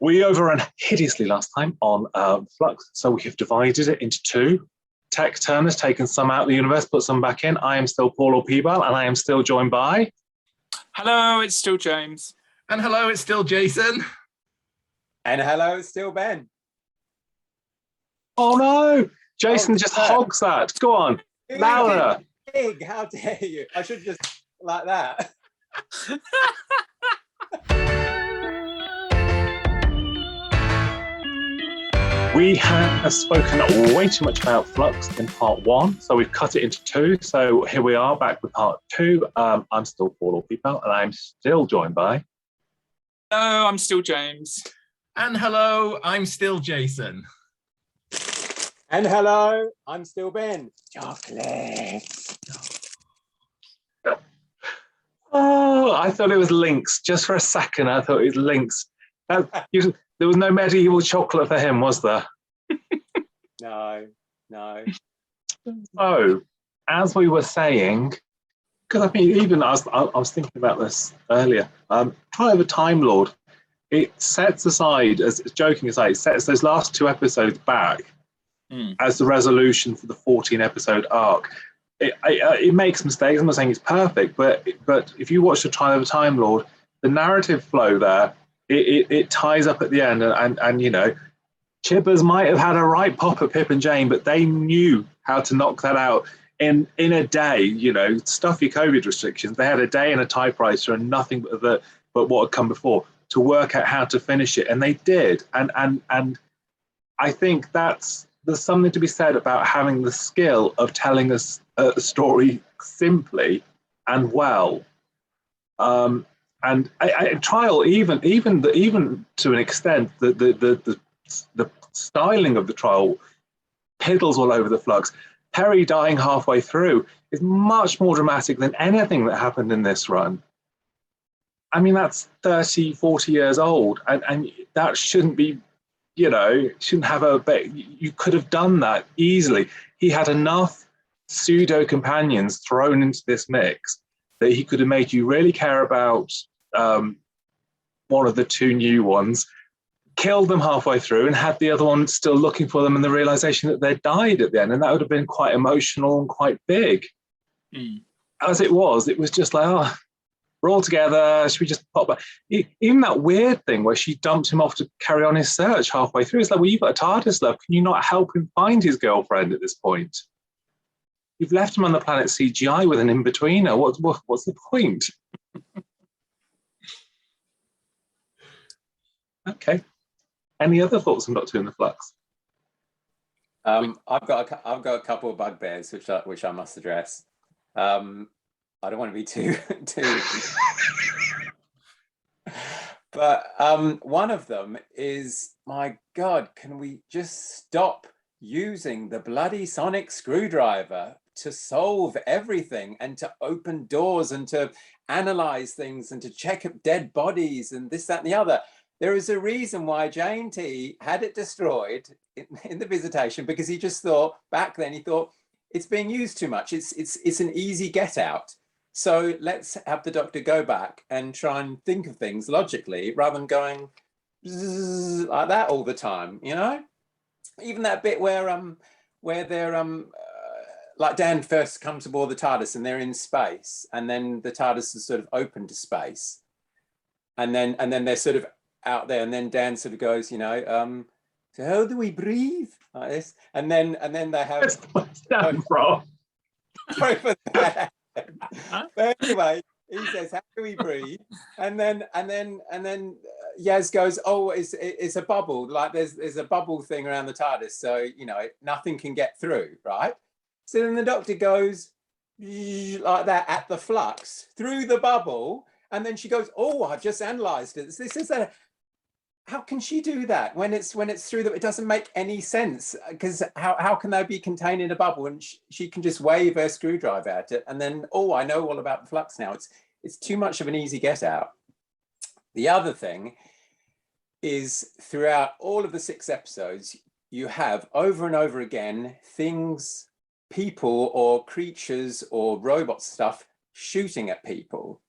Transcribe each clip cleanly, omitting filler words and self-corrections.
We overran hideously last time on Flux, so we have divided it into two. Tech Turn has taken some out of the universe, put some back in. I am still Paul or P-Bal, and I am still joined by... Hello, it's still James. And hello, it's still Jason. And hello, it's still Ben. Oh no! Jason just hogs that. Go on, louder. Big, how dare you? I should just like that. We have spoken way too much about Flux in part one, so we've cut it into two. So here we are back with part two. I'm still Paul or P-Bal, and I'm still joined by... Hello, I'm still James. And hello, I'm still Jason. And hello, I'm still Ben. Chocolate. Oh, I thought it was Lynx. Just for a second, I thought it was Lynx. There was no medieval chocolate for him, was there? No. So, as we were saying, because I mean, even I was thinking about this earlier. Trial of a Time Lord. It sets aside, as joking aside, it sets those last two episodes back as the resolution for the 14-episode arc. It makes mistakes. I'm not saying it's perfect, but if you watch the Trial of a Time Lord, the narrative flow there, it ties up at the end, and you know, Chibbers might have had a right pop at Pip and Jane, but they knew how to knock that out in a day. You know, stuff your COVID restrictions. They had a day and a typewriter and nothing but what had come before to work out how to finish it, and they did. And I think there's something to be said about having the skill of telling us a story simply and well. And Trial, even to an extent, the styling of the Trial piddles all over the Flux. Perry dying halfway through is much more dramatic than anything that happened in this run. I mean, that's 30, 40 years old, and that shouldn't be, you know, shouldn't have a... You could have done that easily. He had enough pseudo companions thrown into this mix that he could have made you really care about one of the two new ones, killed them halfway through, and had the other one still looking for them, and the realization that they died at the end, and that would have been quite emotional and quite big. As it was just like, oh, we're all together, should we just pop back? Even that weird thing where she dumped him off to carry on his search halfway through, it's like, well, you've got a TARDIS, love. Can you not help him find his girlfriend at this point? You've left him on the planet CGI with an in-betweener. What's the point? Okay. Any other thoughts on Doctor Who in the Flux? I've got a couple of bugbears which I must address. I don't want to be too but one of them is, my God, can we just stop using the bloody sonic screwdriver to solve everything and to open doors and to analyze things and to check up dead bodies and this, that, and the other? There is a reason why Jane T had it destroyed in the Visitation, because he just thought, back then, he thought, it's being used too much. It's an easy get out. So let's have the Doctor go back and try and think of things logically rather than going like that all the time, you know? Even that bit where they're like Dan first comes aboard the TARDIS and they're in space, and then the TARDIS is sort of open to space, and then they're sort of out there, and then Dan sort of goes, you know, so how do we breathe like this? And then they have sorry for that. But anyway, he says, how do we breathe? And then Yaz goes, oh, it's a bubble, like there's a bubble thing around the TARDIS, so you know nothing can get through, right? So then the Doctor goes like that at the Flux through the bubble, and then she goes, oh, I've just analyzed it. This is a... How can she do that when it's through the... It doesn't make any sense, because how can they be contained in a bubble? And she can just wave her screwdriver at it, and then, oh, I know all about the Flux now. It's too much of an easy get out. The other thing is, throughout all of the 6 episodes, you have over and over again things, people or creatures or robot stuff shooting at people.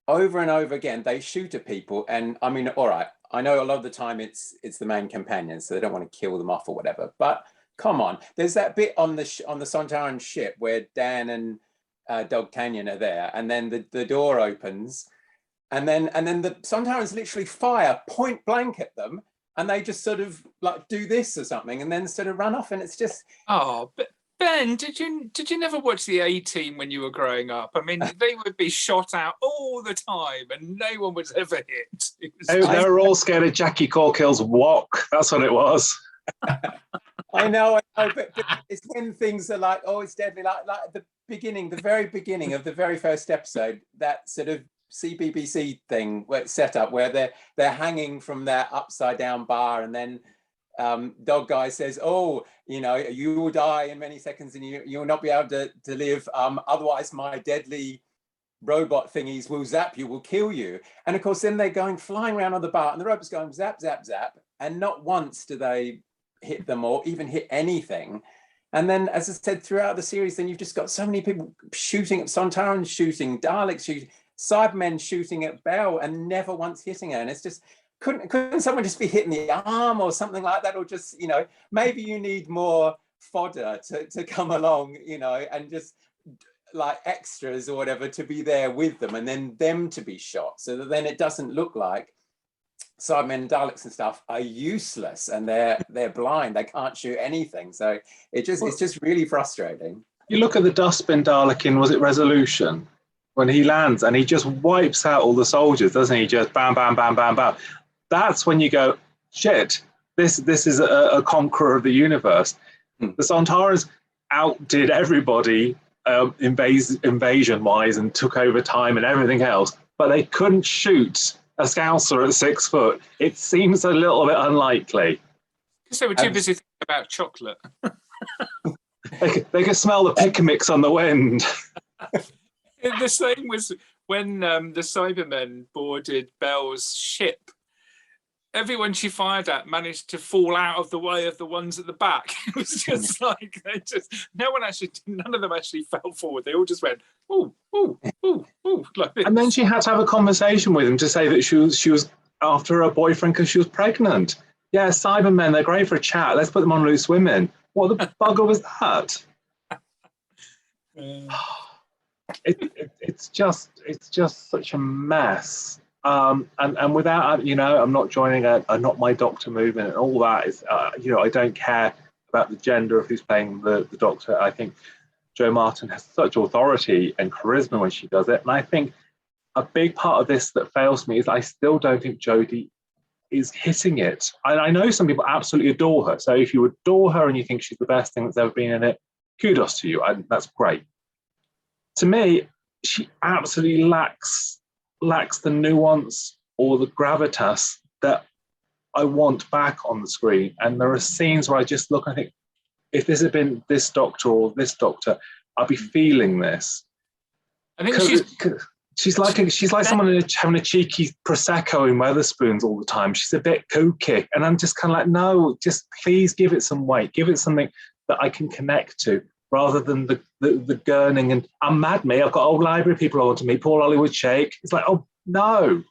over and over again, they shoot at people. And I mean, all right, I know a lot of the time it's the main companions, so they don't want to kill them off or whatever. But come on, there's that bit on the Sontaran ship where Dan and Dog Canyon are there, and then the door opens, and then the Sontarans literally fire point blank at them, and they just sort of like do this or something, and then sort of run off, and it's just. Oh, but Ben, did you never watch the A-Team when you were growing up? I mean, they would be shot out all the time, and no one was ever hit. They were all scared of Jackie Corkill's wok. That's what it was. I know, but it's when things are like, oh, it's deadly, like the very beginning of the very first episode, that sort of CBBC thing where it's set up, where they're hanging from their upside down bar, and then Dog Guy says, oh, you know, you will die in many seconds, and you will not be able to live. Otherwise, my deadly robot thingies will zap you, will kill you. And of course, then they're going flying around on the bar, and the robots going zap, zap, zap, and not once do they hit them or even hit anything. And then, as I said, throughout the series, then you've just got so many people shooting at Sontarans, shooting Daleks, shooting Cybermen, shooting at Belle, and never once hitting her. And it's just, couldn't someone just be hitting the arm or something like that? Or just, you know, maybe you need more fodder to come along, you know, and just like extras or whatever to be there with them, and then them to be shot, so that then it doesn't look like Cybermen and Daleks and stuff are useless and they're blind, they can't shoot anything. So it's just really frustrating. You look at the dustbin Dalek in, was it Resolution? When he lands and he just wipes out all the soldiers, doesn't he? Just bam, bam, bam, bam, bam. That's when you go, shit, this is a conqueror of the universe. The Sontarans outdid everybody invasion-wise and took over time and everything else, but they couldn't shoot a Scouser at 6 foot. It seems a little bit unlikely. Because they were too busy thinking about chocolate. They could smell the pick mix on the wind. The same was when the Cybermen boarded Belle's ship. Everyone she fired at managed to fall out of the way of the ones at the back. It was just like none of them actually fell forward. They all just went, ooh, ooh, ooh, ooh, like this. And then she had to have a conversation with him to say that she was after her boyfriend because she was pregnant. Yeah, Cybermen, they're great for a chat. Let's put them on Loose Women. What the bugger was that? It's just such a mess. And without, you know, I'm not joining a Not My Doctor movement and all that is, you know, I don't care about the gender of who's playing the Doctor. I think Jo Martin has such authority and charisma when she does it. And I think a big part of this that fails me is I still don't think Jodie is hitting it. I know some people absolutely adore her. So if you adore her and you think she's the best thing that's ever been in it, kudos to you. That's great. To me, she absolutely lacks the nuance or the gravitas that I want back on the screen. And there are scenes where I just look and think, if this had been this Doctor or this Doctor, I'd be feeling this. I think she's like someone having a cheeky Prosecco in Wetherspoons all the time. She's a bit kooky. And I'm just kind of like, no, just please give it some weight. Give it something that I can connect to, rather than the gurning and I'm mad me, I've got old library people I want to meet, Paul Hollywood Shake. It's like, oh no.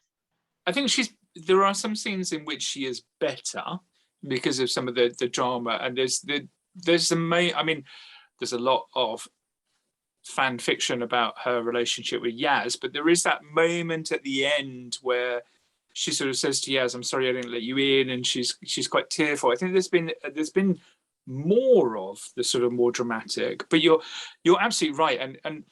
I think there are some scenes in which she is better because of some of the drama, and there's a lot of fan fiction about her relationship with Yaz, but there is that moment at the end where she sort of says to Yaz, I'm sorry I didn't let you in, and she's quite tearful. I think there's been more of the sort of more dramatic, but you're absolutely right, and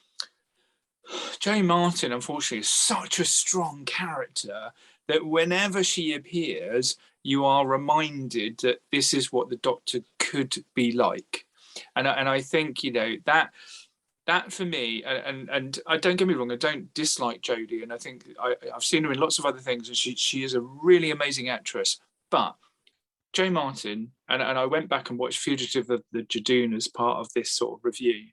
Jo Martin unfortunately is such a strong character that whenever she appears you are reminded that this is what the Doctor could be like, and I think, you know, that for me, and I don't get me wrong, I don't dislike Jodie, and I think I've seen her in lots of other things, and she is a really amazing actress, but Jo Martin, and I went back and watched Fugitive of the Jadoon as part of this sort of review.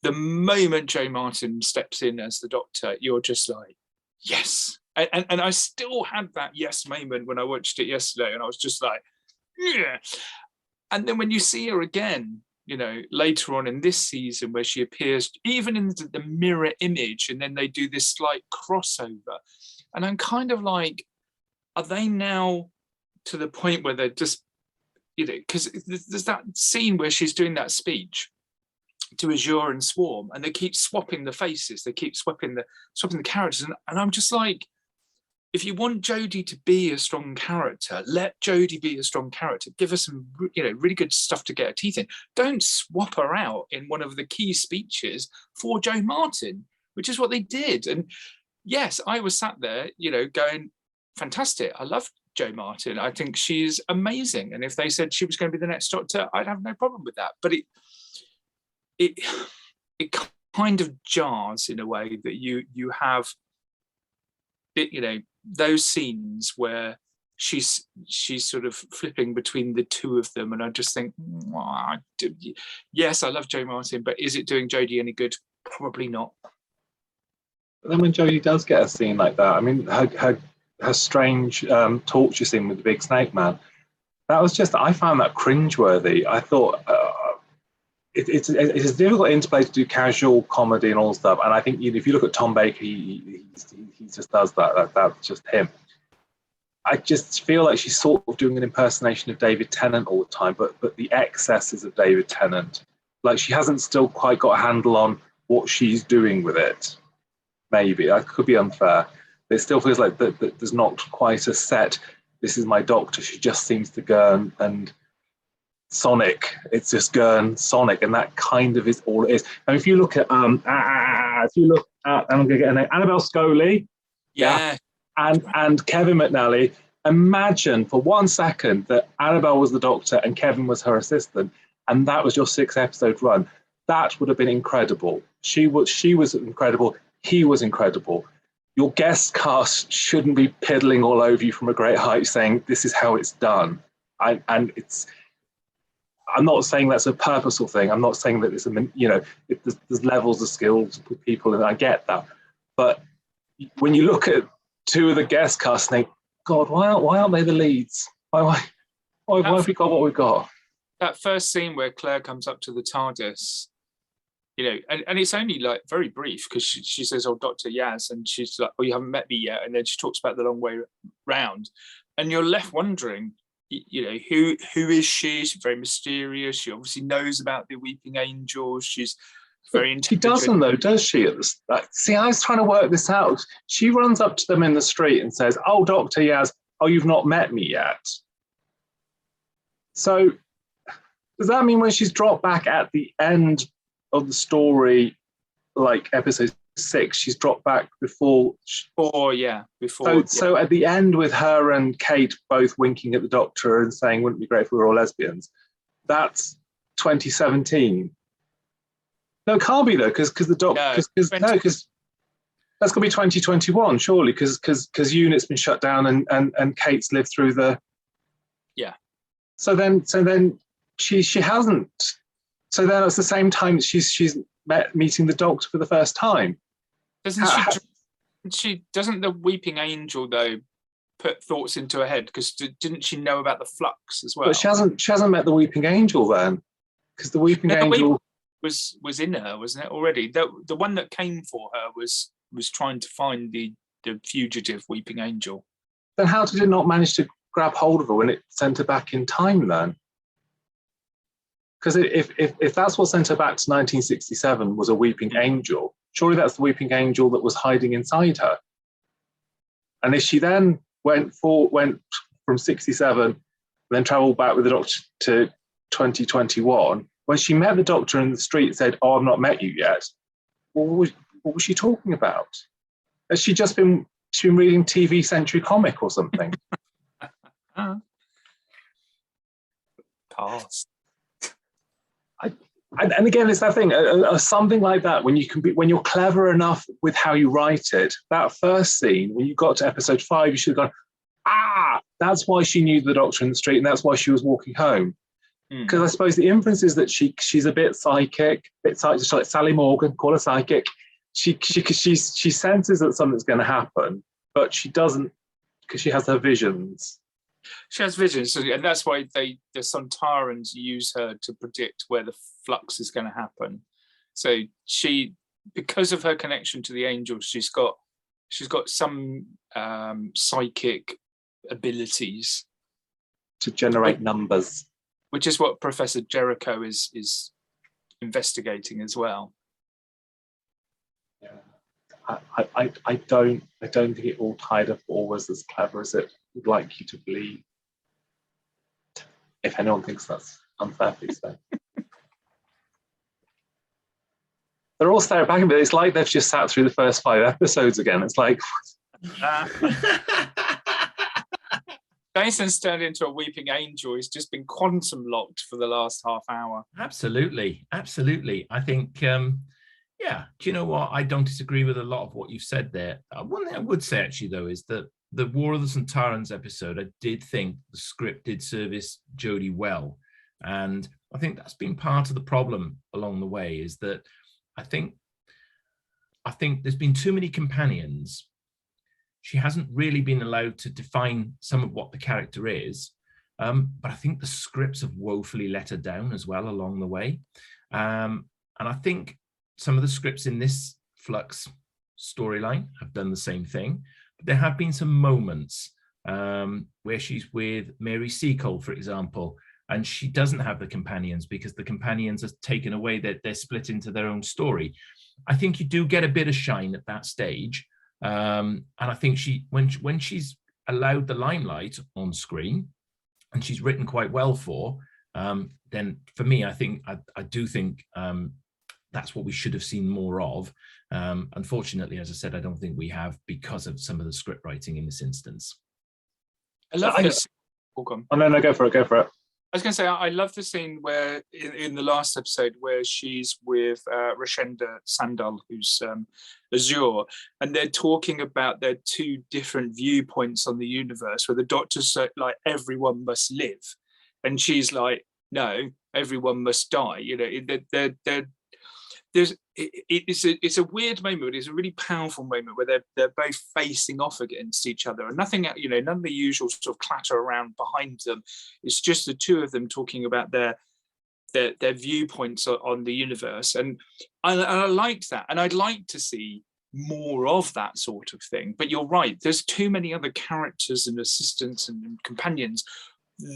The moment Jo Martin steps in as the Doctor, you're just like, yes. And I still had that yes moment when I watched it yesterday, and I was just like, yeah. And then when you see her again you know, later on in this season where she appears even in the mirror image, and then they do this slight crossover. And I'm kind of like, are they now to the point where they're just, you know, because there's that scene where she's doing that speech to Azure and Swarm, and they keep swapping the faces, they keep swapping the characters, and I'm just like, if you want Jodie to be a strong character, let Jodie be a strong character. Give her some, you know, really good stuff to get her teeth in. Don't swap her out in one of the key speeches for Jo Martin, which is what they did. And yes, I was sat there, you know, going, fantastic. I love Jo Martin. I think she's amazing. And if they said she was going to be the next Doctor, I'd have no problem with that. But it kind of jars in a way that you have, you know, those scenes where she's sort of flipping between the two of them, and I just think, yes, I love Jo Martin, but is it doing Jodie any good? Probably not. But then when Jodie does get a scene like that, I mean, her strange torture scene with the big snake man, that was just, I found that cringeworthy. I thought it's a difficult interplay to do casual comedy and all stuff. And I think, you know, if you look at Tom Baker, he just does that. That's just him. I just feel like she's sort of doing an impersonation of David Tennant all the time, but the excesses of David Tennant, like she hasn't still quite got a handle on what she's doing with it. Maybe that could be unfair. It still feels like that there's not quite a set, this is my Doctor. She just seems to go and Sonic. It's just Gurn Sonic, and that kind of is all it is. And if you look at I'm going to get her name, Annabelle Scully, Yeah. and Kevin McNally. Imagine for 1 second that Annabelle was the Doctor and Kevin was her assistant, and that was your 6-episode run. That would have been incredible. She was incredible. He was incredible. Your guest cast shouldn't be piddling all over you from a great height saying this is how it's done. And it's. I'm not saying that's a purposeful thing. I'm not saying that it's there's levels of skills with people, and I get that. But when you look at two of the guest cast, and think, God, why aren't they the leads? Why have we got what we've got? That first scene where Claire comes up to the TARDIS, you know, and it's only like very brief because she says, "Oh, Dr. Yaz," and she's like, "Oh, you haven't met me yet," and then she talks about the long way round, and you're left wondering, you know, who is she? She's very mysterious. She obviously knows about the Weeping Angel. She's very intelligent. She doesn't though, does she? See, I was trying to work this out. She runs up to them in the street and says, "Oh, Dr. Yaz, oh, you've not met me yet." So does that mean when she's dropped back at the end of the story, like episode 6, she's dropped back before? So at the end with her and Kate both winking at the Doctor and saying, "Wouldn't it be great if we were all lesbians?" That's 2017. No, it can't be though, because the Doctor, because that's gonna be 2021 surely, because Unit's been shut down and Kate's lived through the. Yeah. So then she hasn't. So then it's the same time she's meeting the Doctor for the first time. Doesn't the Weeping Angel though put thoughts into her head? Because didn't she know about the Flux as well? But she hasn't met the Weeping Angel then, because the Weeping Angel was in her, wasn't it already? The one that came for her was trying to find the fugitive Weeping Angel. Then how did it not manage to grab hold of her when it sent her back in time then? Because if that's what sent her back to 1967 was a Weeping Angel, surely that's the Weeping Angel that was hiding inside her. And if she then went from 67, then travelled back with the Doctor to 2021, when she met the Doctor in the street and said, "Oh, I've not met you yet," what was she talking about? Has she just been reading TV Century Comic or something? Past. And again, it's that thing, something like that, when you're clever enough with how you write it, that first scene, when you got to episode 5, you should have gone, that's why she knew the Doctor in the street, and that's why she was walking home. Because I suppose the inference is that she's a bit psychic, just like Sally Morgan, call her psychic. She senses that something's going to happen, but she doesn't, because she has her visions. She has visions, and that's why the Sontarans use her to predict where the flux is going to happen. So she, because of her connection to the angels, she's got some psychic abilities to generate numbers, which is what Professor Jericho is investigating as well. Yeah. I don't think it all tied up or was as clever as it would like you to believe. If anyone thinks that's unfair, please say. They're all staring back at me. It's like they've just sat through the first 5 episodes again. It's like Jason's turned into a weeping angel. He's just been quantum locked for the last half hour. Absolutely. I think, yeah, do you know what? I don't disagree with a lot of what you've said there. One thing I would say, actually, though, is that the War of the Sontarans episode, I did think the script did service Jodie well. And I think that's been part of the problem along the way, is that I think there's been too many companions. She hasn't really been allowed to define some of what the character is. But I think the scripts have woefully let her down as well along the way. And I think some of the scripts in this Flux storyline have done the same thing. But there have been some moments where she's with Mary Seacole, for example, and she doesn't have the companions because the companions are taken away, that they're split into their own story. I think you do get a bit of shine at that stage. And I think when she's allowed the limelight on screen, and she's written quite well for, then for me, I do think that's what we should have seen more of. Unfortunately, as I said, I don't think we have, because of some of the script writing in this instance. I love this. Oh, no, go for it. I was going to say, I love the scene where in the last episode where she's with Rashenda Sandal, who's Azure, and they're talking about their 2 different viewpoints on the universe, where the Doctor's like, everyone must live, and she's like, no, everyone must die. You know, it's a weird moment, but it's a really powerful moment where they're both facing off against each other, and nothing, you know, none of the usual sort of clatter around behind them. It's just the 2 of them talking about their viewpoints on the universe, and I liked that, and I'd like to see more of that sort of thing. But you're right, there's too many other characters and assistants and companions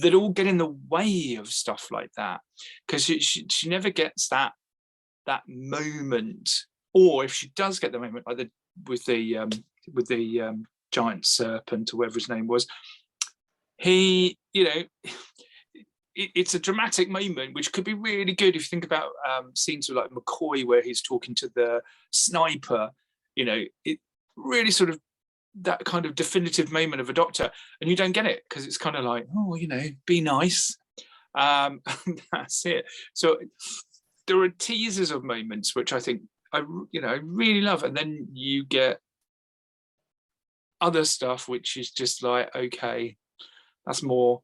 that all get in the way of stuff like that, because she never gets that moment, or if she does get the moment, like with the giant serpent, or whatever his name was, he, you know, it's a dramatic moment which could be really good if you think about scenes with like McCoy where he's talking to the sniper. You know, it really sort of that kind of definitive moment of a Doctor, and you don't get it because it's kind of like, oh, you know, be nice. That's it. So there are teasers of moments which I think I really love, and then you get other stuff which is just like, okay, that's more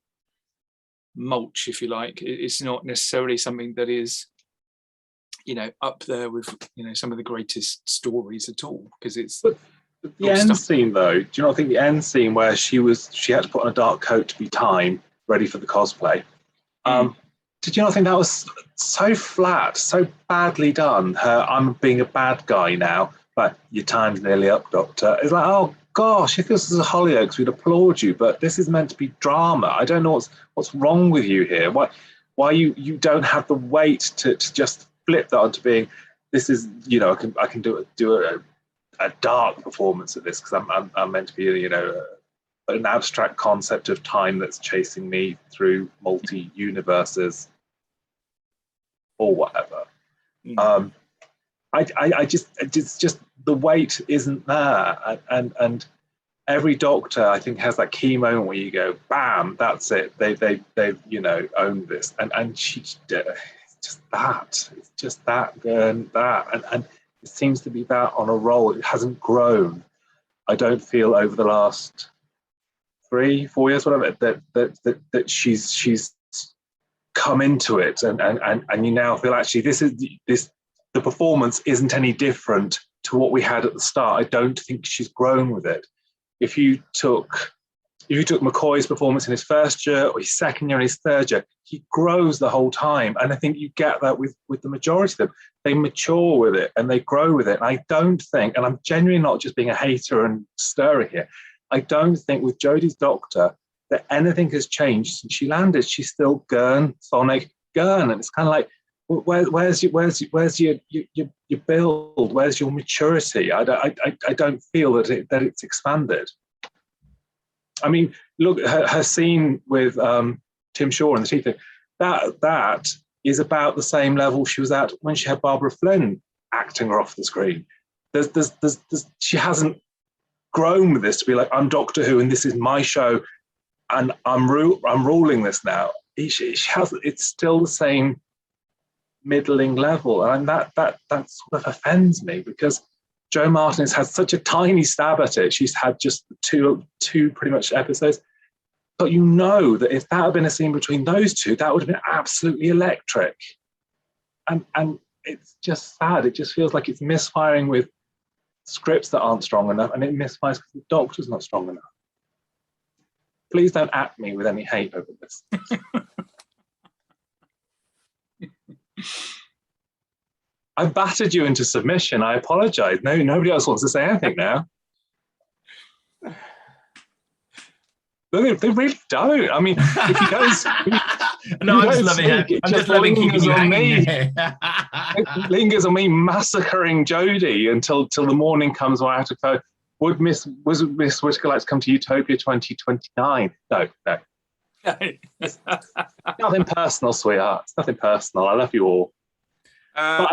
mulch, if you like. It's not necessarily something that is, you know, up there with, you know, some of the greatest stories at all, because it's the end scene, though. Do you not think the end scene where she had to put on a dark coat to be Time, ready for the cosplay? Did you not think that was so flat, so badly done? I'm being a bad guy now, but your time's nearly up, Doctor. It's like, oh gosh, if this was a Hollyoaks, we'd applaud you, but this is meant to be drama. I don't know what's wrong with you here. Why you don't have the weight to just flip that onto being, this is, you know, I can do a dark performance of this because I'm meant to be, you know, an abstract concept of time that's chasing me through multi-universes or whatever. It's just the weight isn't there, and every Doctor, I think, has that key moment where you go, bam, that's it. They've you know, owned this, and she's just that. It's just that and that, and it seems to be that on a roll. It hasn't grown. I don't feel over the last 3-4 years, whatever, that she's come into it, and you now feel actually the performance isn't any different to what we had at the start. I don't think she's grown with it. If you took if you took McCoy's performance in his first year or his second year and his third year, he grows the whole time. And I think you get that with the majority of them. They mature with it and they grow with it. And I don't think, and I'm genuinely not just being a hater and stirrer here, I don't think with Jodie's Doctor that anything has changed since she landed. She's still Gurn, Sonic, Gurn. And it's kind of like, where's your build? Where's your maturity? I don't feel that it's expanded. I mean, look, her scene with Tim Shaw and the teeth thing, that is about the same level she was at when she had Barbara Flynn acting her off the screen. She hasn't grown with this to be like, I'm Doctor Who and this is my show and I'm ruling this now. It's still the same middling level, and that sort of offends me because Jo Martin has had such a tiny stab at it. She's had just two pretty much episodes. But you know that if that had been a scene between those two, that would have been absolutely electric. And it's just sad. It just feels like it's misfiring with scripts that aren't strong enough, and it misfires because the Doctor's not strong enough. Please don't at me with any hate over this. I battered you into submission. I apologise. No, nobody else wants to say anything now. They really don't. I mean, if you guys, no, I'm just loving it. I'm just loving keeping you hanging there. It lingers on me massacring Jodie until the morning comes where I have to go. Would Miss Whittaker like to come to Utopia 2029? No. Nothing personal, sweetheart. It's nothing personal. I love you all. But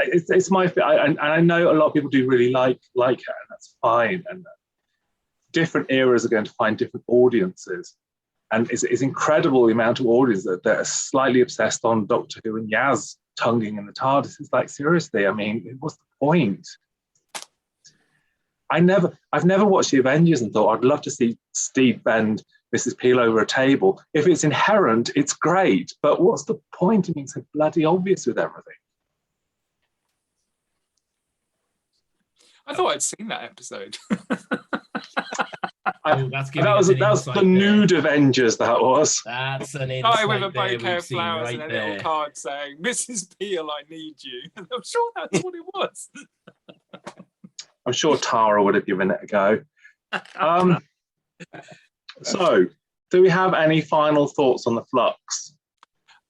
it's my, and I know a lot of people do really like her, and that's fine. And different eras are going to find different audiences, and it's incredible the amount of audiences that are slightly obsessed on Doctor Who and Yaz tonguing in the TARDIS. It's like, seriously, I mean, what's the point? I've never watched the Avengers and thought I'd love to see Steve bend Mrs. Peel over a table. If it's inherent, it's great, but what's the point in being so bloody obvious with everything? I thought I'd seen that episode. That was the nude Avengers. That was. That's an insight with a bouquet of flowers right and a there. little card saying, "Mrs. Peel, I need you." I'm sure that's what it was. I'm sure Tara would have given it a go. So, do we have any final thoughts on the Flux?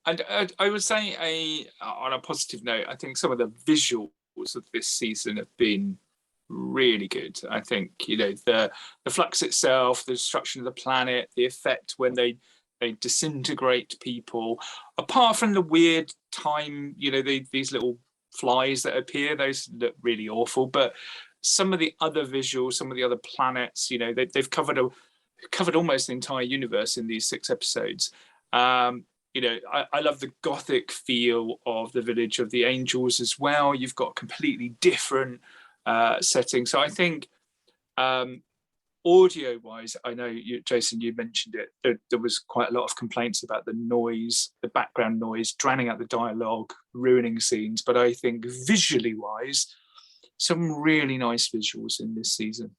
And I would say, on a positive note, I think some of the visuals of this season have been really good. I think, the Flux itself, the destruction of the planet, the effect when they disintegrate people, apart from the weird time, these little flies that appear, those look really awful. But some of the other visuals, some of the other planets, they've covered almost the entire universe in these 6 episodes. I love the gothic feel of the Village of the Angels as well. You've got completely different setting. So I think audio-wise, I know, Jason, you mentioned it, there was quite a lot of complaints about the noise, the background noise, drowning out the dialogue, ruining scenes. But I think visually-wise, some really nice visuals in this season.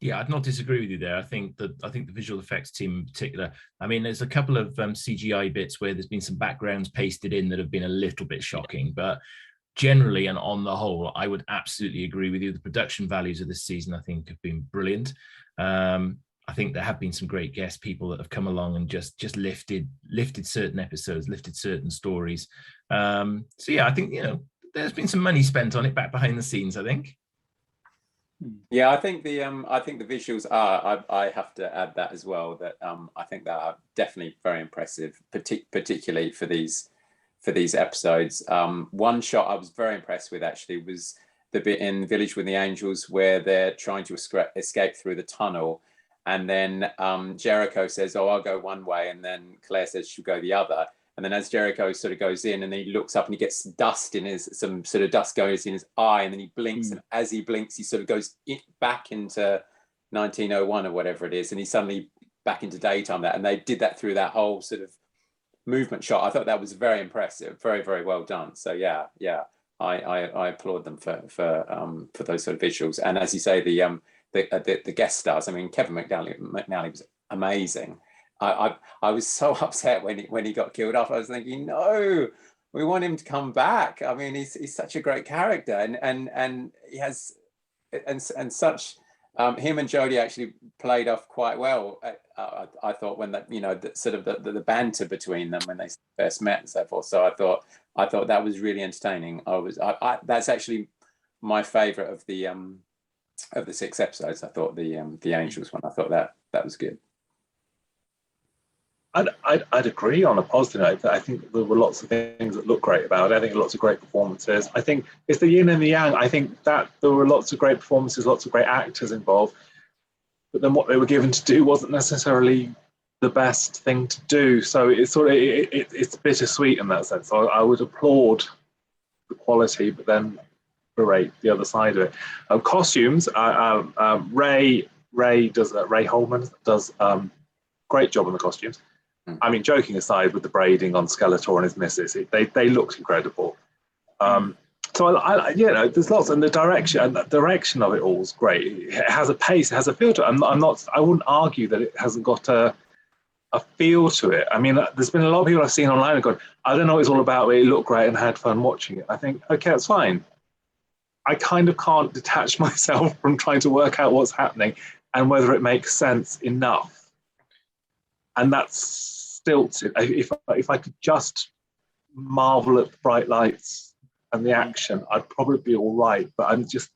Yeah, I'd not disagree with you there. I think the visual effects team in particular, I mean, there's a couple of CGI bits where there's been some backgrounds pasted in that have been a little bit shocking, but generally and on the whole, I would absolutely agree with you. The production values of this season, I think, have been brilliant. I think there have been some great guest people that have come along and just lifted certain episodes, lifted certain stories. So yeah, I think, there's been some money spent on it back behind the scenes, I think. Yeah, I think the visuals are. I have to add that as well. That I think that are definitely very impressive, particularly for these episodes. One shot I was very impressed with actually was the bit in Village with the Angels where they're trying to escape through the tunnel, and then Jericho says, "Oh, I'll go one way," and then Claire says she'll go the other. And then as Jericho sort of goes in and he looks up and he gets dust some sort of dust goes in his eye, and then he blinks. And as he blinks, he sort of goes back into 1901 or whatever it is. And he's suddenly back into daytime. And they did that through that whole sort of movement shot. I thought that was very impressive. Very, very well done. So yeah. I applaud them for those sort of visuals. And as you say, the the guest stars. I mean, Kevin McNally was amazing. I was so upset when he got killed off. I was thinking, no, we want him to come back. I mean, he's such a great character, and he has and such. Him and Jodie actually played off quite well. I thought when that, the sort of the banter between them when they first met and so forth. So I thought that was really entertaining. That's actually my favorite of the 6 episodes. I thought the Angels one. I thought that was good. I'd agree on a positive note. I think there were lots of things that look great about it. I think lots of great performances. I think it's the yin and the yang. I think that there were lots of great performances, lots of great actors involved. But then what they were given to do wasn't necessarily the best thing to do. So it's sort of it's bittersweet in that sense. So I would applaud the quality, but then berate the other side of it. Costumes. Ray Holman does great job on the costumes. I mean, joking aside with the braiding on Skeletor and his missus, they looked incredible. So there's lots, and the direction of it all is great. It has a pace, it has a feel to it. I wouldn't argue that it hasn't got a feel to it. I mean, there's been a lot of people I've seen online and gone, I don't know what it's all about, but it looked great and had fun watching it. I think, okay, that's fine. I kind of can't detach myself from trying to work out what's happening and whether it makes sense enough. And that's stilted. If I could just marvel at the bright lights and the action, I'd probably be all right. But I'm just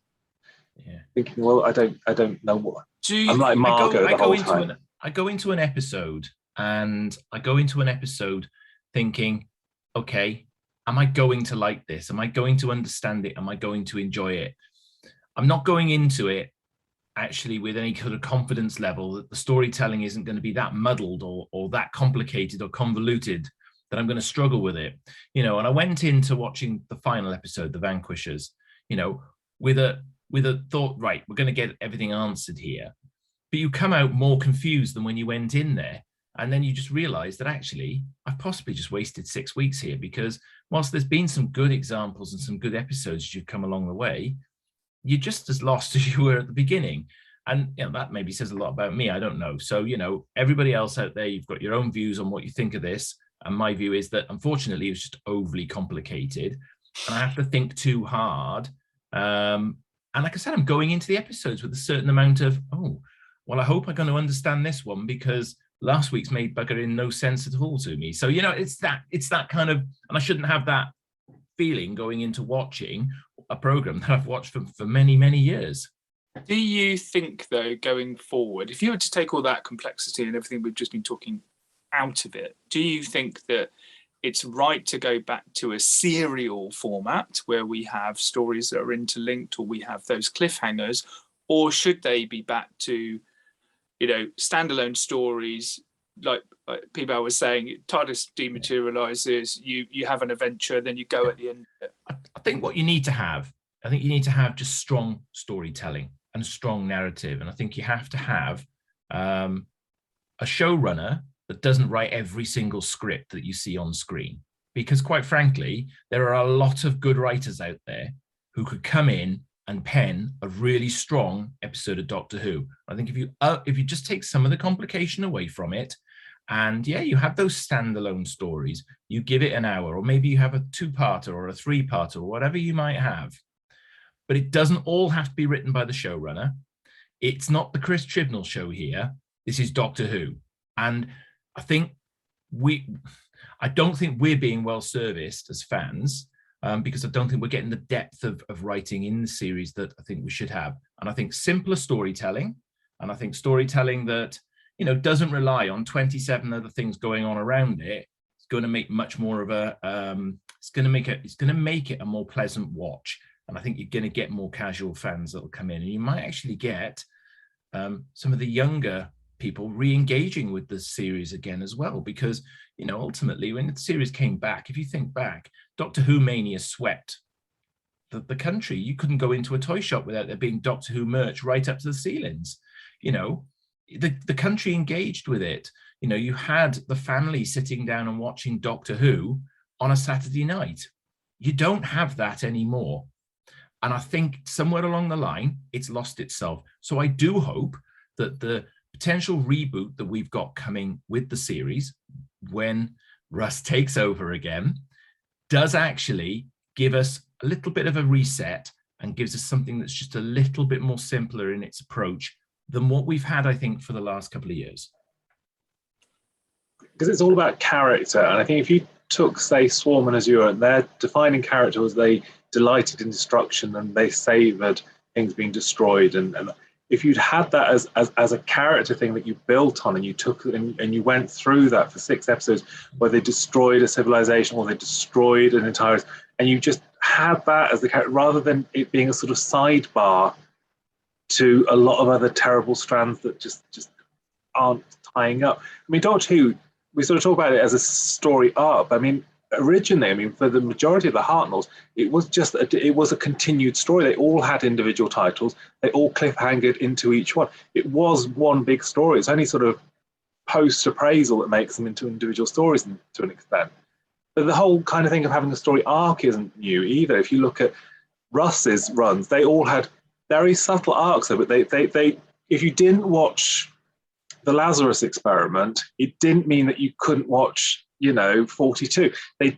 thinking, well, I don't know what. I'm like Margot the whole time. I go into an episode thinking, okay, am I going to like this? Am I going to understand it? Am I going to enjoy it? I'm not going into it actually with any kind of confidence level that the storytelling isn't going to be that muddled or that complicated or convoluted that I'm going to struggle with it. And I went into watching the final episode, The Vanquishers, with a thought, right, we're going to get everything answered here. But you come out more confused than when you went in there. And then you just realize that actually I've possibly just wasted 6 weeks here, because whilst there's been some good examples and some good episodes you've come along the way, you're just as lost as you were at the beginning. And that maybe says a lot about me. I don't know. So, everybody else out there, you've got your own views on what you think of this. And my view is that, unfortunately, it's just overly complicated. And I have to think too hard. And like I said, I'm going into the episodes with a certain amount of, I hope I'm going to understand this one, because last week's made bugger in no sense at all to me. So, it's that kind of, and I shouldn't have that feeling going into watching a program that I've watched for many, many years. Do you think, though, going forward, if you were to take all that complexity and everything we've just been talking out of it, do you think that it's right to go back to a serial format where we have stories that are interlinked, or we have those cliffhangers, or should they be back to, standalone stories? Like P-Bal was saying, TARDIS dematerializes, you have an adventure, then you go at the end of it. I think you need to have just strong storytelling and strong narrative. And I think you have to have a showrunner that doesn't write every single script that you see on screen. Because quite frankly, there are a lot of good writers out there who could come in and pen a really strong episode of Doctor Who. I think if you just take some of the complication away from it, and you have those standalone stories, you give it an hour, or maybe you have a 2-parter or a 3-parter, or whatever you might have. But it doesn't all have to be written by the showrunner. It's not the Chris Chibnall show here. This is Doctor Who. And I think I don't think we're being well serviced as fans, because I don't think we're getting the depth of writing in the series that I think we should have. And I think simpler storytelling, and I think storytelling that doesn't rely on 27 other things going on around it, it's going to make much more of a it's going to make it a more pleasant watch. And I think you're going to get more casual fans that will come in, and you might actually get some of the younger people re-engaging with the series again as well, because ultimately when the series came back, if you think back, Doctor Who mania swept the country. You couldn't go into a toy shop without there being Doctor Who merch right up to the ceilings. The country engaged with it. You had the family sitting down and watching Doctor Who on a Saturday night. You don't have that anymore. And I think somewhere along the line, it's lost itself. So I do hope that the potential reboot that we've got coming with the series, when Russ takes over again, does actually give us a little bit of a reset and gives us something that's just a little bit more simpler in its approach than what we've had, I think, for the last couple of years. Because it's all about character. And I think if you took, say, Swarm and Azure, their defining character was they delighted in destruction and they savoured things being destroyed. And if you'd had that as a character thing that you built on, and you took and you went through that for 6 episodes where they destroyed a civilization or they destroyed an entire, and you just had that as the character rather than it being a sort of sidebar to a lot of other terrible strands that just aren't tying up. I mean, Doctor Who, we sort of talk about it as a story arc. I mean, originally, I mean, for the majority of the Hartnells, it was a continued story. They all had individual titles. They all cliffhangered into each one. It was one big story. It's only sort of post-appraisal that makes them into individual stories to an extent. But the whole kind of thing of having a story arc isn't new either. If you look at Russ's runs, they all had very subtle arcs of it. They if you didn't watch the Lazarus Experiment, it didn't mean that you couldn't watch, 42. They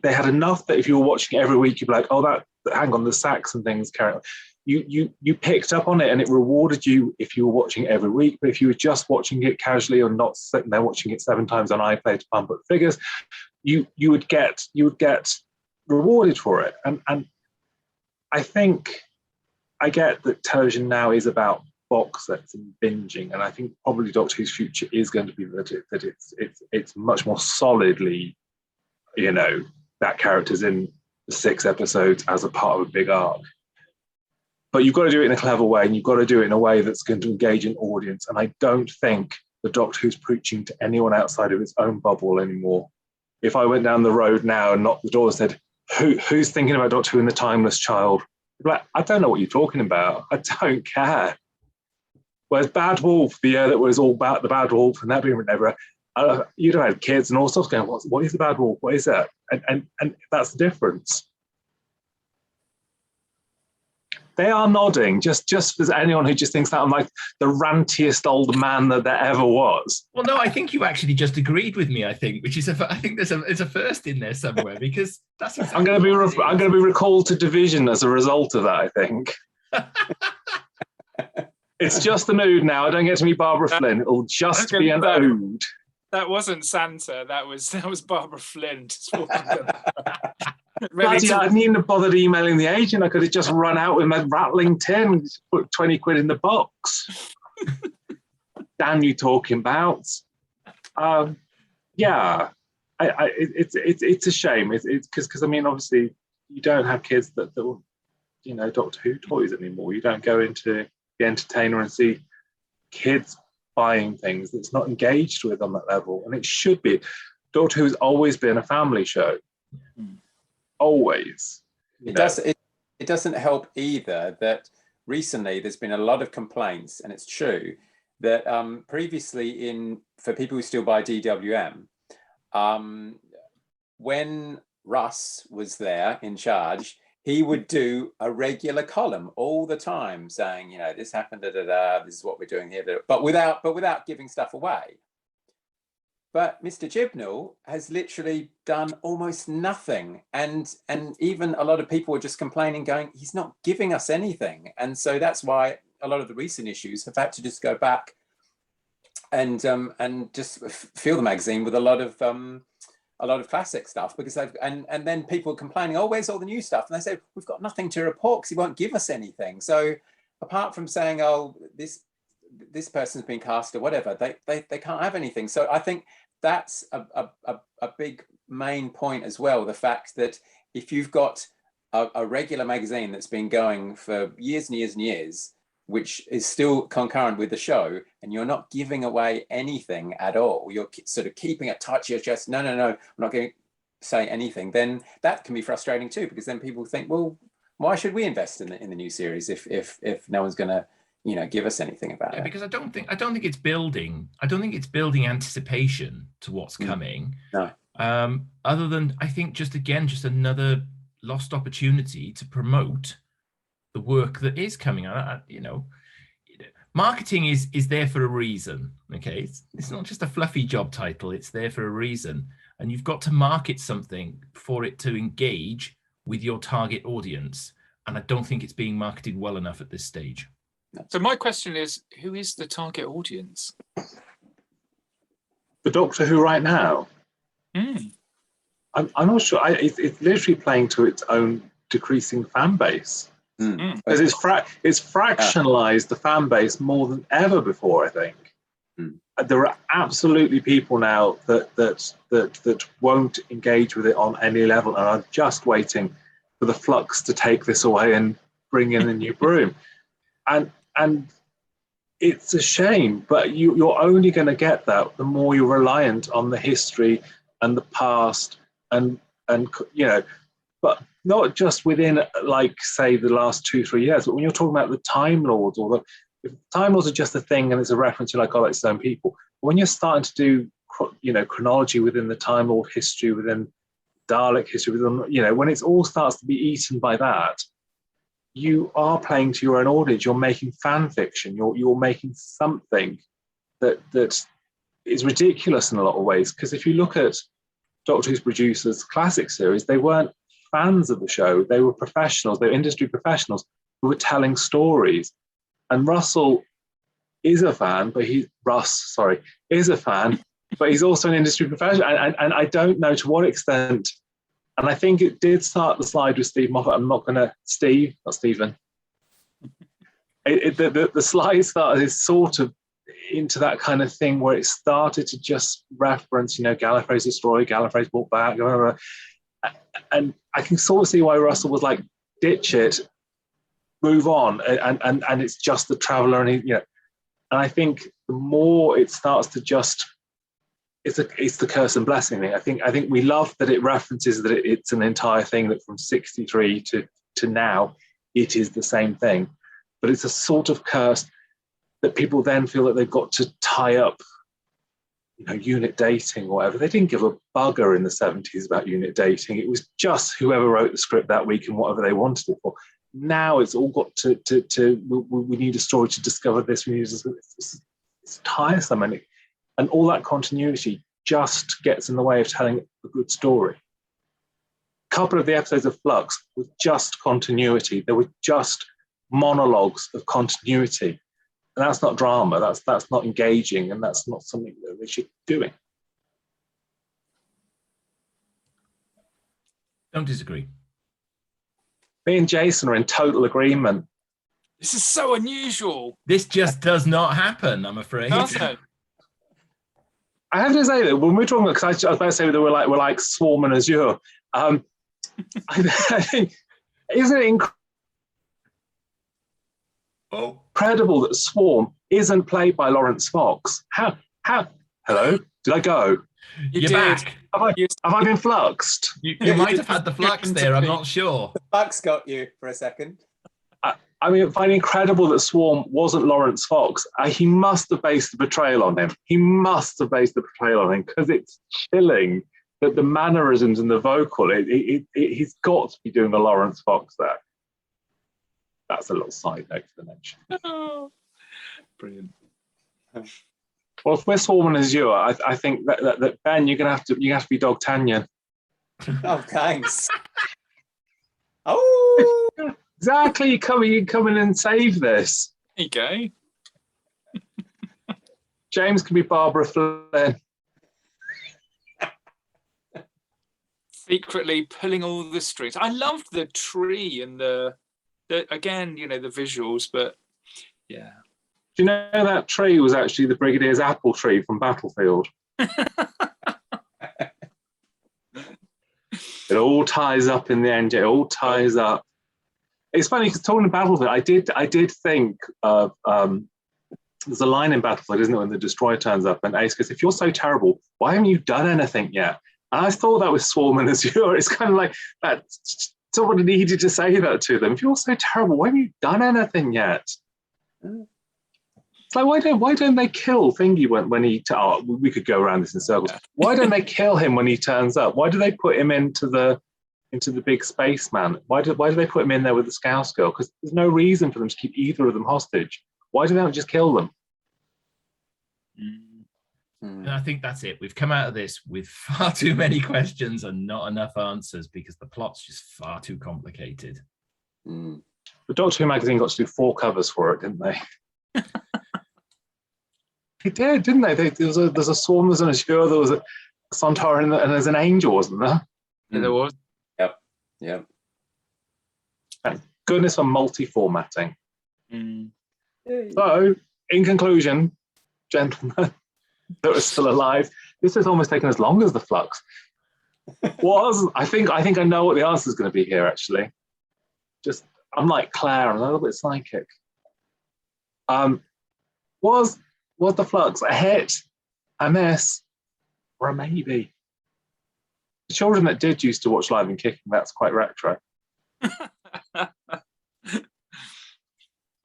had enough that if you were watching it every week, you'd be like, oh, hang on, the sax and things carry on. You picked up on it and it rewarded you if you were watching it every week. But if you were just watching it casually or not sitting there watching it 7 times on iPlayer to pump up figures, you would get rewarded for it. And I think I get that television now is about box sets and binging, and I think probably Doctor Who's future is going to be that it's much more solidly, that character's in the 6 episodes as a part of a big arc. But you've got to do it in a clever way, and you've got to do it in a way that's going to engage an audience. And I don't think the Doctor Who's preaching to anyone outside of its own bubble anymore. If I went down the road now and knocked the door and said, who's thinking about Doctor Who and the Timeless Child? I'd be like, I don't know what you're talking about. I don't care. Whereas Bad Wolf, the year that was all about the Bad Wolf and that being written over, you'd have had kids and all sorts going, what is the Bad Wolf? What is that? And that's the difference. They are nodding, just for anyone who just thinks that I'm like the rantiest old man that there ever was. Well, no, I think you actually just agreed with me, I think, which is I think there's a first in there somewhere, because that's exactly I'm going to be recalled to Division as a result of that, I think. It's just an ode now. I don't get to meet Barbara Flynn. It'll just be an ode. That wasn't Santa. That was Barbara Flynn. Bloody, I needn't have bothered emailing the agent. I could have just run out with my rattling tin and just put 20 quid in the box. Damn you talking about. Yeah, it's a shame. It's because I mean, obviously, you don't have kids that Doctor Who toys anymore. You don't go into the entertainer and see kids buying things that's not engaged with on that level, and it should be. Doctor Who has always been a family show. Always. It doesn't help either that recently there's been a lot of complaints, and it's true that previously for people who still buy DWM, when Russ was there in charge, he would do a regular column all the time saying, this happened, this is what we're doing here, but without giving stuff away. But Mr. Chibnall has literally done almost nothing. And even a lot of people were just complaining, going, he's not giving us anything. And so that's why a lot of the recent issues have had to just go back and just fill the magazine with a lot of classic stuff, because and then people are complaining, oh, where's all the new stuff? And they say, we've got nothing to report because he won't give us anything. So apart from saying, oh, this person's been cast or whatever, they can't have anything. So I think that's a big main point as well, the fact that if you've got a regular magazine that's been going for years and years and years, which is still concurrent with the show, and you're not giving away anything at all, you're sort of keeping it tight to your chest, no, I'm not going to say anything, then that can be frustrating too, because then people think, well, why should we invest in the new series if no one's going to give us anything about it? Because I don't think it's building anticipation to what's coming. No. Other than, I think, just another lost opportunity to promote the work that is coming out. Marketing is there for a reason. Okay, it's not just a fluffy job title. It's there for a reason, and you've got to market something for it to engage with your target audience. And I don't think it's being marketed well enough at this stage. So my question is, who is the target audience? The Doctor Who right now. I'm not sure. It's literally playing to its own decreasing fan base. Because it's fractionalized the fan base more than ever before, I think. There are absolutely people now that won't engage with it on any level and are just waiting for the Flux to take this away and bring in a new broom. And it's a shame, but you're only going to get that the more you're reliant on the history and the past and but not just within, like, say, the last 2-3 years, but when you're talking about the Time Lords, or if Time Lords are just a thing and it's a reference, you're like, oh, it's certain people. But when you're starting to do, chronology within the Time Lord history, within Dalek history, within, when it all starts to be eaten by that, you are playing to your own audience. You're making fan fiction. You're making something that is ridiculous in a lot of ways. Because if you look at Doctor Who's producers' classic series, they weren't fans of the show. They were professionals. They were industry professionals who were telling stories. And Russell is a fan, but is a fan, but he's also an industry professional. And I don't know to what extent. And I think it did start the slide with Steve Moffat. I'm not going to not Stephen. The slide started sort of into that kind of thing where it started to just reference, Gallifrey's destroyed, Gallifrey's brought back, and I can sort of see why Russell was like, ditch it, move on, and it's just the Traveller, and I think the more it starts to just, it's the curse and blessing thing. I think we love that it references that it's an entire thing, that from 63 to now it is the same thing, but it's a sort of curse that people then feel that they've got to tie up, unit dating or whatever. They didn't give a bugger in the 70s about unit dating. It was just whoever wrote the script that week and whatever they wanted it for. Now it's all got to we need a story to discover this. It's tiresome, and all that continuity just gets in the way of telling a good story. A couple of the episodes of Flux were just continuity. They were just monologues of continuity. And that's not drama, that's not engaging, and that's not something that they should be doing. Don't disagree. Me and Jason are in total agreement. This is so unusual. This just does not happen, I'm afraid. Doesn't. I have to say that when we're talking about, because I was about to say that we're like Swarm and Azure. I think, isn't it incredible that Swarm isn't played by Lawrence Fox? How? Hello? Did I go? You're back. Have I been fluxed? You might have had the flux there, I'm not sure. The Flux got you for a second. I mean, I find it incredible that Swarm wasn't Lawrence Fox. He must have based the betrayal on him. Because it's chilling that the mannerisms and the vocal, he's got to be doing the Lawrence Fox there. That's a little side note to mention. Oh, brilliant. Well, if we're Swarm and Azure, I think that Ben, you're gonna have to be Dogtanian. Oh, thanks. Oh, exactly. You come in and save this. There you go. James can be Barbara Flynn. Secretly pulling all the strings. I loved the tree and the again, the visuals, but yeah. Do you know that tree was actually the Brigadier's apple tree from Battlefield? It all ties up in the end. It all ties up. It's funny because talking about Battlefield, I did think of there's a line in Battlefield, isn't it, when the destroyer turns up and Ace goes, "If you're so terrible, why haven't you done anything yet?" And I thought that was Swarm and Azure. It's kind of like that. Someone needed to say that to them. If you're so terrible, why haven't you done anything yet? It's like, why don't they kill Thingy when he? We could go around this in circles. Why don't they kill him when he turns up? Why do they put him into the into the big spaceman. Why do they put him in there with the Scouse Girl? Because there's no reason for them to keep either of them hostage. Why do they not just kill them? And I think that's it. We've come out of this with far too many questions and not enough answers because the plot's just far too complicated. The Doctor Who magazine got to do 4 covers for it, didn't they? They did, didn't they? There's a Swarm, there's an Azure, there was a Centaur, and there's an Angel, wasn't there? Yeah, there was. Yep. Thank goodness for multi-formatting. Mm. So, in conclusion, gentlemen that are still alive, this has almost taken as long as the Flux. I think I know what the answer is going to be here, actually. I'm like Claire, I'm a little bit psychic. Was the Flux a hit, a miss, or a maybe? The children that did used to watch Live and Kicking, that's quite retro.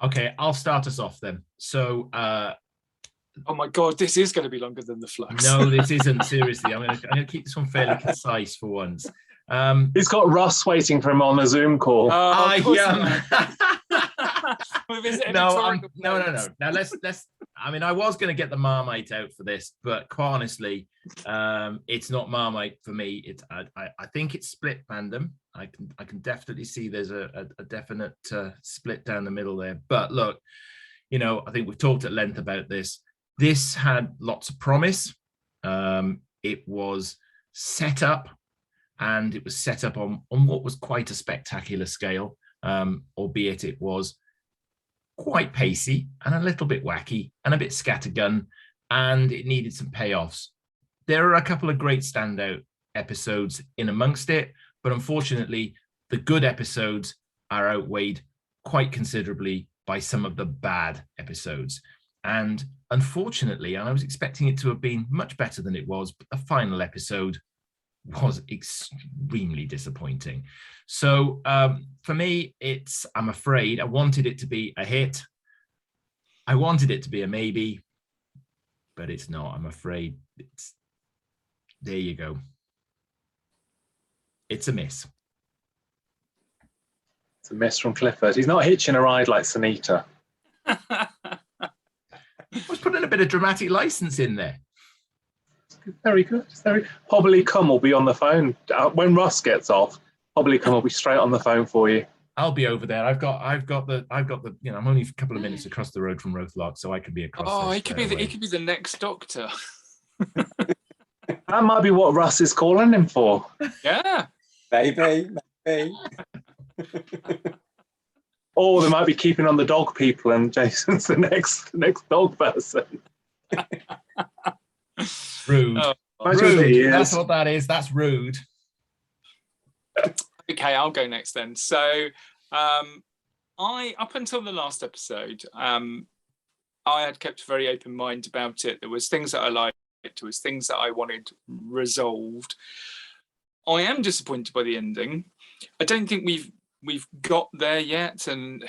Okay, I'll start us off then. So, oh my God, this is going to be longer than the Flux. no, this isn't. Seriously, I'm gonna keep this one fairly concise for once. He's got Russ waiting for him on the Zoom call. No. Now let's. I mean, I was going to get the Marmite out for this, but quite honestly, it's not Marmite for me. It's I think it's split fandom. I can definitely see there's a definite split down the middle there. But look, I think we've talked at length about this. This had lots of promise. It was set up, and it was set up on what was quite a spectacular scale, albeit it was quite pacey and a little bit wacky and a bit scattergun, and it needed some payoffs. There are a couple of great standout episodes in amongst it, but unfortunately, the good episodes are outweighed quite considerably by some of the bad episodes. And unfortunately, and I was expecting it to have been much better than it was, but the final episode was extremely disappointing. So for me, I'm afraid I wanted it to be a hit. I wanted it to be a maybe, but it's not. I'm afraid there you go. It's a miss. It's a miss from Clifford. He's not hitching a ride like Sunita. I was putting a bit of dramatic license in there. Very good. Probably Cum will be on the phone when Russ gets off. Probably Cum will be straight on the phone for you. I'll be over there. I've got the. I'm only a couple of minutes across the road from Rothlock, so I can be across. Oh, he could be the next Doctor. That might be what Russ is calling him for. Yeah, Maybe. Or they might be keeping on the dog people, and Jason's the next dog person. Rude. Rude. That's what that is. That's rude. Okay, I'll go next then. So, up until the last episode, I had kept a very open mind about it. There was things that I liked. There was things that I wanted resolved. I am disappointed by the ending. I don't think we've got there yet, and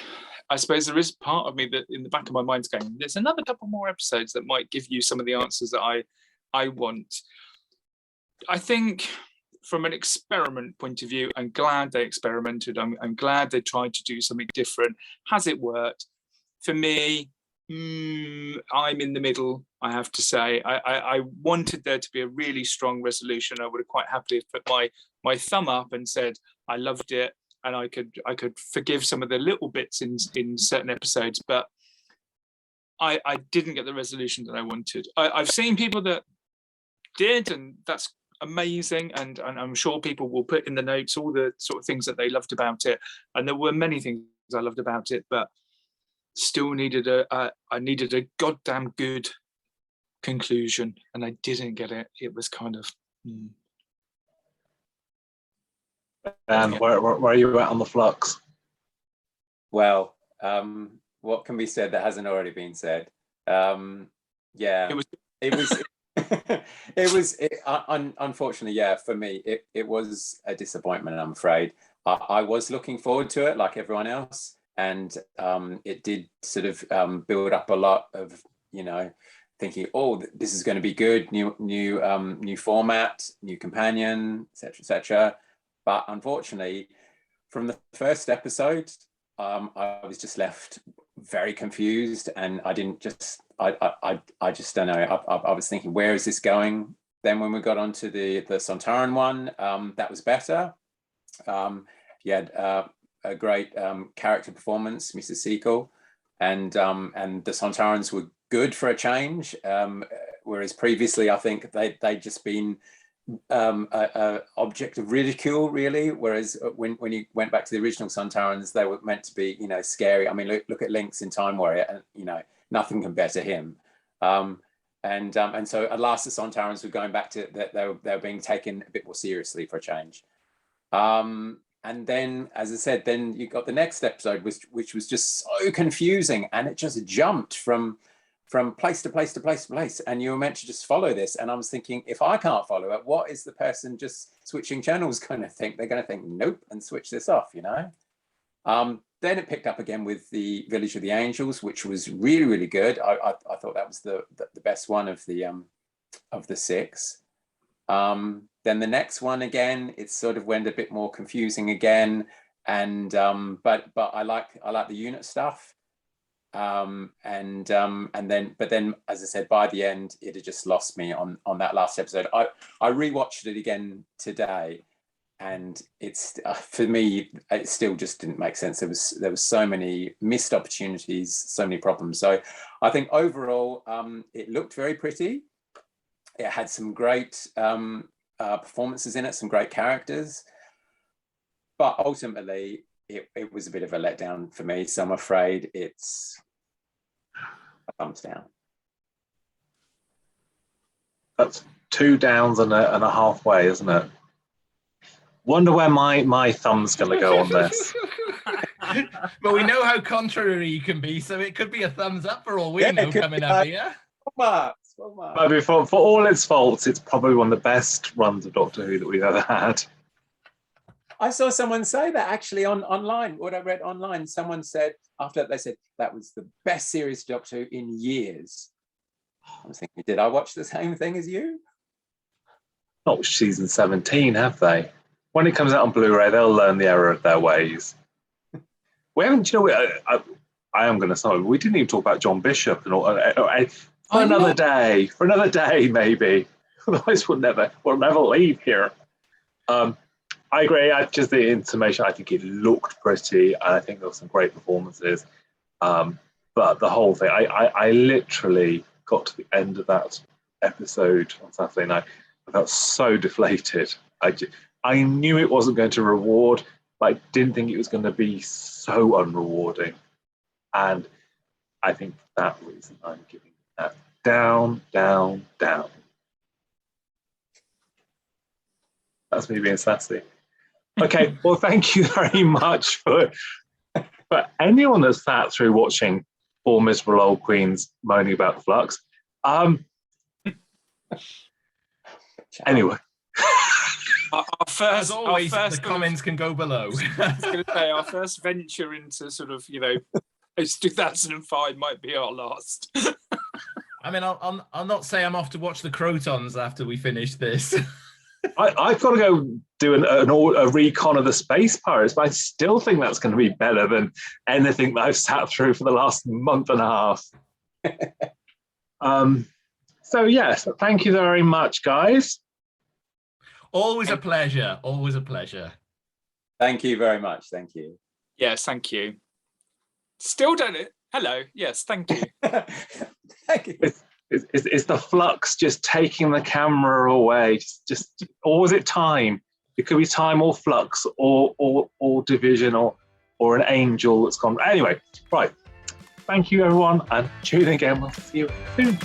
I suppose there is part of me that in the back of my mind's going, there's another couple more episodes that might give you some of the answers that I want. I think from an experiment point of view, I'm glad they experimented. I'm glad they tried to do something different. Has it worked? For me, I'm in the middle, I have to say. I wanted there to be a really strong resolution. I would have quite happily put my thumb up and said I loved it, and I could forgive some of the little bits in certain episodes, but I didn't get the resolution that I wanted. I've seen people that did, and that's amazing, and I'm sure people will put in the notes all the sort of things that they loved about it, and there were many things I loved about it, but still needed I needed a goddamn good conclusion, and I didn't get it. It was kind of And where are you at on the Flux? Well, what can be said that hasn't already been said? Yeah, it was unfortunately, yeah, for me, it was a disappointment, I'm afraid. I was looking forward to it like everyone else, and it did sort of build up a lot of, thinking, oh, this is going to be good, new format, new companion, etc., etc. But unfortunately, from the first episode, I was just left very confused, and I just don't know. I was thinking, where is this going? Then when we got onto the Sontaran one, that was better. He had a great character performance, Mrs. Sequel, and the Sontarans were good for a change. Whereas previously, I think they'd just been a object of ridicule, really. Whereas when you went back to the original Sontarans, they were meant to be, scary. I mean, look at Lynx in Time Warrior, and nothing can better him. And so at last the Sontarans were going back to that, they were being taken a bit more seriously for a change. And then, as I said, then you got the next episode, which was just so confusing, and it just jumped from place to place to place to place, and you were meant to just follow this. And I was thinking, if I can't follow it, what is the person just switching channels going to think? They're going to think, nope, and switch this off, Then it picked up again with the Village of the Angels, which was really, really good. I thought that was the best one of the 6. Then the next one again, it sort of went a bit more confusing again, and but I like the unit stuff. But then, as I said, by the end, it had just lost me on that last episode. I rewatched it again today, and it's for me, it still just didn't make sense. There was so many missed opportunities, so many problems. So I think overall, it looked very pretty. It had some great performances in it, some great characters, but ultimately it was a bit of a letdown for me. So I'm afraid it's a thumbs down. That's 2 downs and a halfway, isn't it? Wonder where my thumb's going to go on this. But we know how contrary you can be, so it could be a thumbs up for all we know coming up here. Maybe for all its faults, it's probably one of the best runs of Doctor Who that we've ever had. I saw someone say that actually online. What I read online, someone said after they said that was the best series of Doctor Who in years. I was thinking, did I watch the same thing as you? Not season 17, have they? When it comes out on Blu-ray, they'll learn the error of their ways. We haven't, I am going to say, we didn't even talk about John Bishop and all. For another day, maybe. Otherwise, we'll never leave here. I agree. Just the information, I think it looked pretty, and I think there were some great performances. But the whole thing, I literally got to the end of that episode on Saturday night. I felt so deflated. I knew it wasn't going to reward, but I didn't think it was going to be so unrewarding. And I think for that reason, I'm giving that down. That's me being sassy. Okay, well, thank you very much for anyone that's sat through watching 4 miserable old queens moaning about the Flux. Anyway. Our first, the comments can go below. I was going to say, our first venture into sort of, it's 2005 might be our last. I mean, I'll not say I'm off to watch the Crotons after we finish this. I've got to go do a recon of the Space Pirates, but I still think that's going to be better than anything that I've sat through for the last month and a half. So yes, thank you very much, guys. Always a pleasure. Always a pleasure. Thank you very much. Thank you. Yes, thank you. Still don't it. Hello. Yes, thank you. Thank you. Is the Flux just taking the camera away? Just, or was it time? It could be time or Flux or Division or an angel that's gone. Anyway, right. Thank you, everyone, and tune in again. We'll see you soon.